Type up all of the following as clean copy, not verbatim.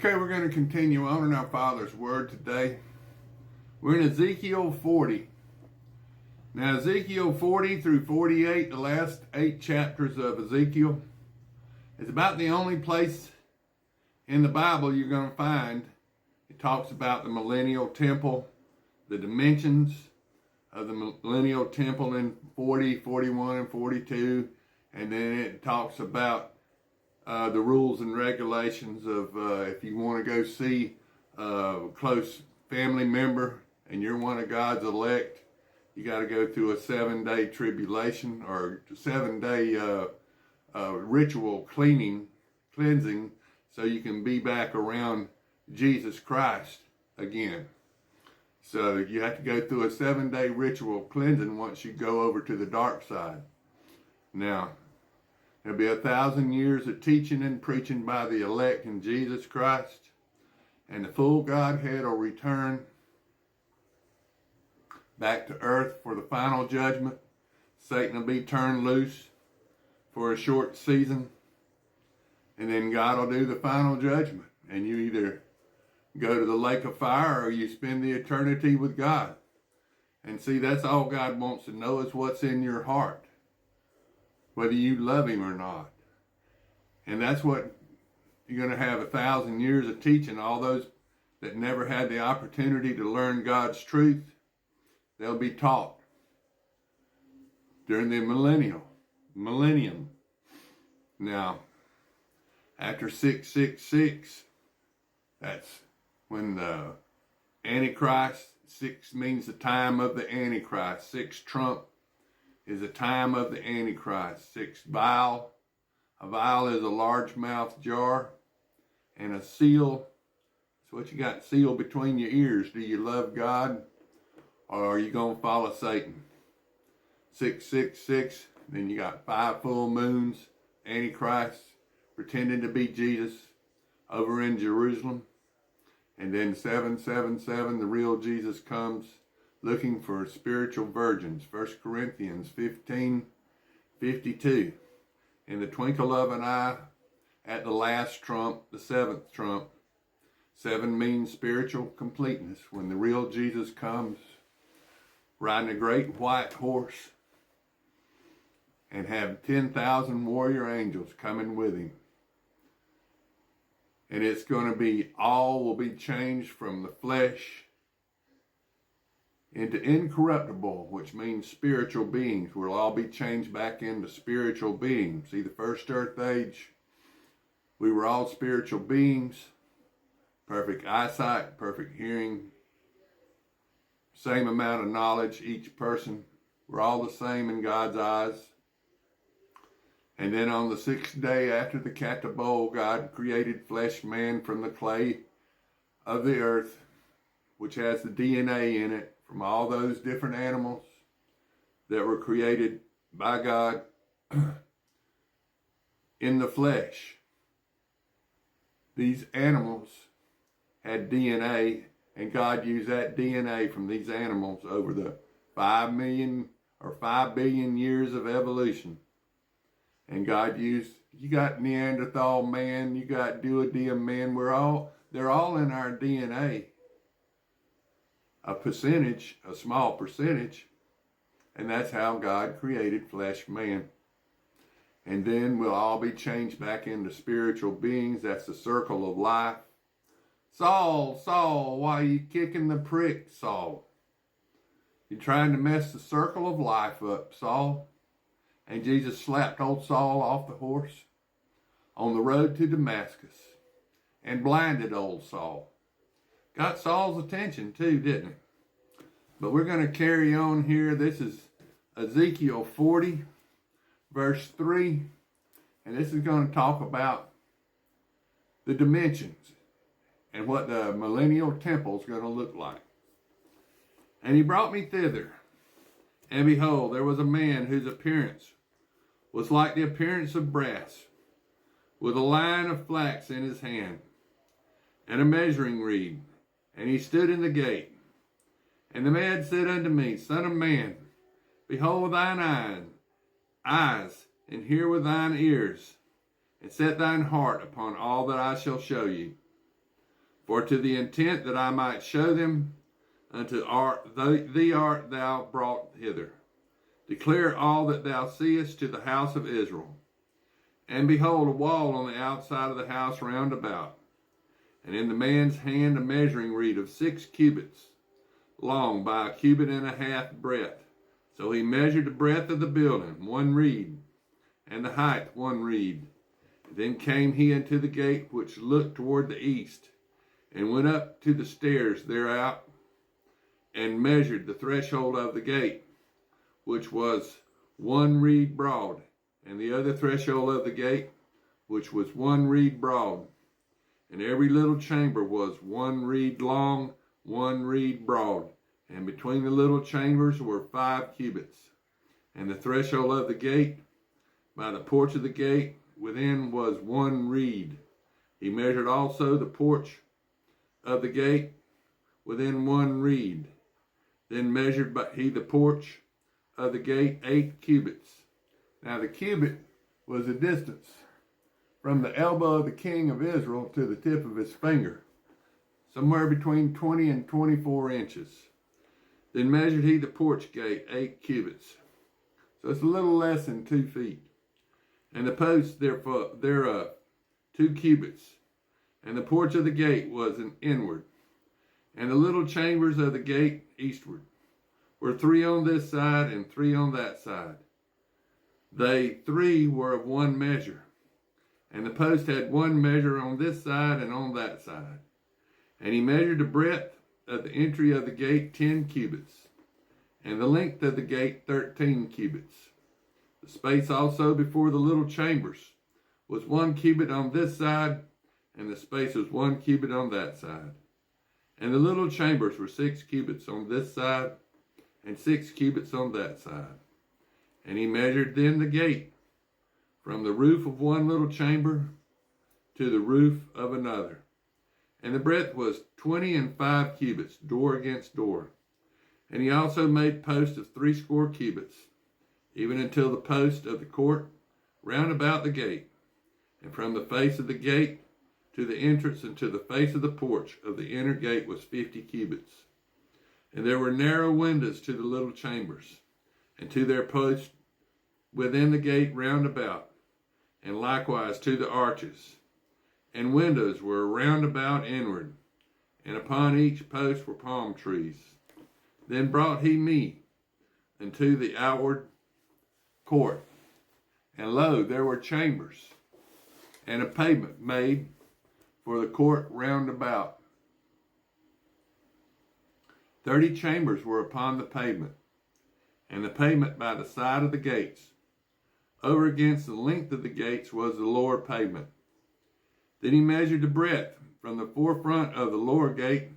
Okay, we're going to continue on in our Father's Word today. We're in Ezekiel 40. Now, Ezekiel 40 through 48, the last 8 chapters of Ezekiel, is about the only place in the Bible you're going to find. It talks about the millennial temple, the dimensions of the millennial temple in 40, 41, and 42, and then it talks about the rules and regulations of if you want to go see a close family member and you're one of God's elect, you got to go through a 7-day tribulation or 7-day ritual cleansing, so you can be back around Jesus Christ again. So you have to go through a 7-day ritual cleansing once you go over to the dark side. Now, there'll be 1,000 years of teaching and preaching by the elect in Jesus Christ, and the full Godhead will return back to earth for the final judgment. Satan will be turned loose for a short season, and then God will do the final judgment, and you either go to the lake of fire or you spend the eternity with God. And see, that's all God wants to know, is what's in your heart, whether you love him or not. And that's what you're going to have 1,000 years of teaching. All those that never had the opportunity to learn God's truth, they'll be taught during the millennium. Now, after 666, that's when the Antichrist, 6 means the time of the Antichrist. 6 trump is a time of the Antichrist. 6 vial. A vial is a largemouth jar. And a seal, it's what you got sealed between your ears. Do you love God, or are you going to follow Satan? 666, then you got 5 full moons, Antichrist pretending to be Jesus over in Jerusalem. And then 777, the real Jesus comes looking for spiritual virgins. 1 Corinthians 15:52. In the twinkle of an eye, at the last trump, the 7th trump. 7 means spiritual completeness. When the real Jesus comes, riding a great white horse, and have 10,000 warrior angels coming with him. And it's going to be, all will be changed from the flesh into incorruptible, which means spiritual beings. We'll all be changed back into spiritual beings. See, the first earth age, we were all spiritual beings, perfect eyesight, perfect hearing, same amount of knowledge, each person. We're all the same in God's eyes. And then on the 6th day after the Katabole, God created flesh man from the clay of the earth, which has the DNA in it from all those different animals that were created by God in the flesh. These animals had DNA, and God used that DNA from these animals over the 5 million or 5 billion years of evolution. And God used, you got Neanderthal man, you got Duodenum man, they're all in our DNA. A percentage, a small percentage, and that's how God created flesh man. And then we'll all be changed back into spiritual beings. That's the circle of life. Saul, Saul, why are you kicking the prick, Saul? You're trying to mess the circle of life up, Saul. And Jesus slapped old Saul off the horse on the road to Damascus and blinded old Saul. Got Saul's attention too, didn't it? But we're going to carry on here. This is Ezekiel 40, verse 3. And this is going to talk about the dimensions and what the millennial temple is going to look like. And he brought me thither. And behold, there was a man whose appearance was like the appearance of brass, with a line of flax in his hand, and a measuring reed. And he stood in the gate. And the man said unto me, Son of man, behold thine eyes, and hear with thine ears, and set thine heart upon all that I shall show you. For to the intent that I might show them unto thee art thou brought hither. Declare all that thou seest to the house of Israel. And behold, a wall on the outside of the house round about, and in the man's hand a measuring reed of 6 cubits long by 1.5 cubits breadth. So he measured the breadth of the building, 1 reed, and the height 1 reed. Then came he into the gate which looked toward the east, and went up to the stairs thereout, and measured the threshold of the gate, which was 1 reed broad, and the other threshold of the gate, which was 1 reed broad. And every little chamber was 1 reed long, 1 reed broad, and between the little chambers were 5 cubits. And the threshold of the gate by the porch of the gate within was 1 reed. He measured also the porch of the gate within 1 reed. Then measured he the porch of the gate 8 cubits. Now the cubit was the distance from the elbow of the king of Israel to the tip of his finger, somewhere between 20 and 24 inches. Then measured he the porch gate 8 cubits. So it's a little less than 2 feet. And the posts thereof 2 cubits. And the porch of the gate was an inward. And the little chambers of the gate eastward were 3 on this side and 3 on that side. They 3 were of 1 measure. And the post had 1 measure on this side and on that side. And he measured the breadth of the entry of the gate 10 cubits, and the length of the gate 13 cubits. The space also before the little chambers was 1 cubit on this side, and the space was 1 cubit on that side. And the little chambers were 6 cubits on this side, and 6 cubits on that side. And he measured then the gate from the roof of 1 little chamber to the roof of another. And the breadth was 25 cubits, door against door. And he also made posts of 80 cubits, even until the post of the court round about the gate, and from the face of the gate to the entrance and to the face of the porch of the inner gate was 50 cubits. And there were narrow windows to the little chambers, and to their posts within the gate round about, and likewise to the arches. And windows were round about inward, and upon each post were palm trees. Then brought he me into the outward court, and lo, there were chambers, and a pavement made for the court round about. 30 chambers were upon the pavement, and the pavement by the side of the gates. Over against the length of the gates was the lower pavement. Then he measured the breadth from the forefront of the lower gate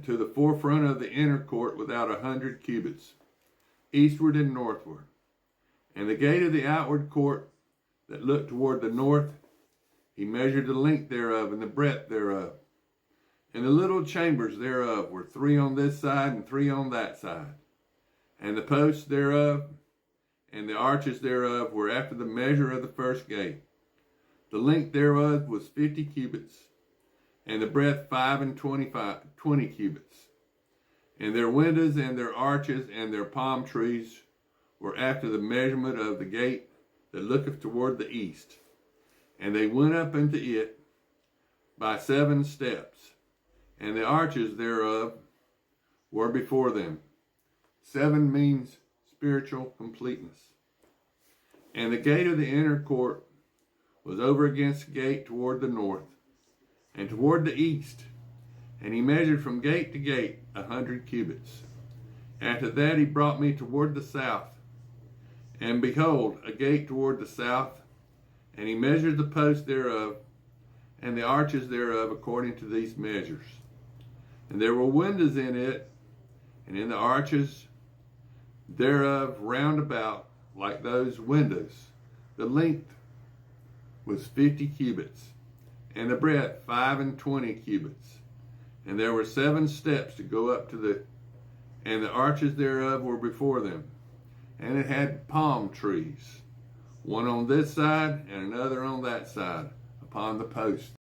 to the forefront of the inner court without 100 cubits, eastward and northward. And the gate of the outward court that looked toward the north, he measured the length thereof and the breadth thereof. And the little chambers thereof were 3 on this side and 3 on that side. And the posts thereof and the arches thereof were after the measure of the first gate. The length thereof was 50 cubits, and the breadth 20 cubits. And their windows and their arches and their palm trees were after the measurement of the gate that looketh toward the east. And they went up into it by 7 steps, and the arches thereof were before them. 7 means spiritual completeness. And the gate of the inner court was over against the gate toward the north, and toward the east. And he measured from gate to gate 100 cubits. After that he brought me toward the south, and behold, a gate toward the south. And he measured the posts thereof, and the arches thereof according to these measures. And there were windows in it, and in the arches thereof round about, like those windows. The length was 50 cubits, and the breadth 25 cubits. And there were 7 steps to go up to and the arches thereof were before them. And it had palm trees, one on this side and another on that side, upon the posts.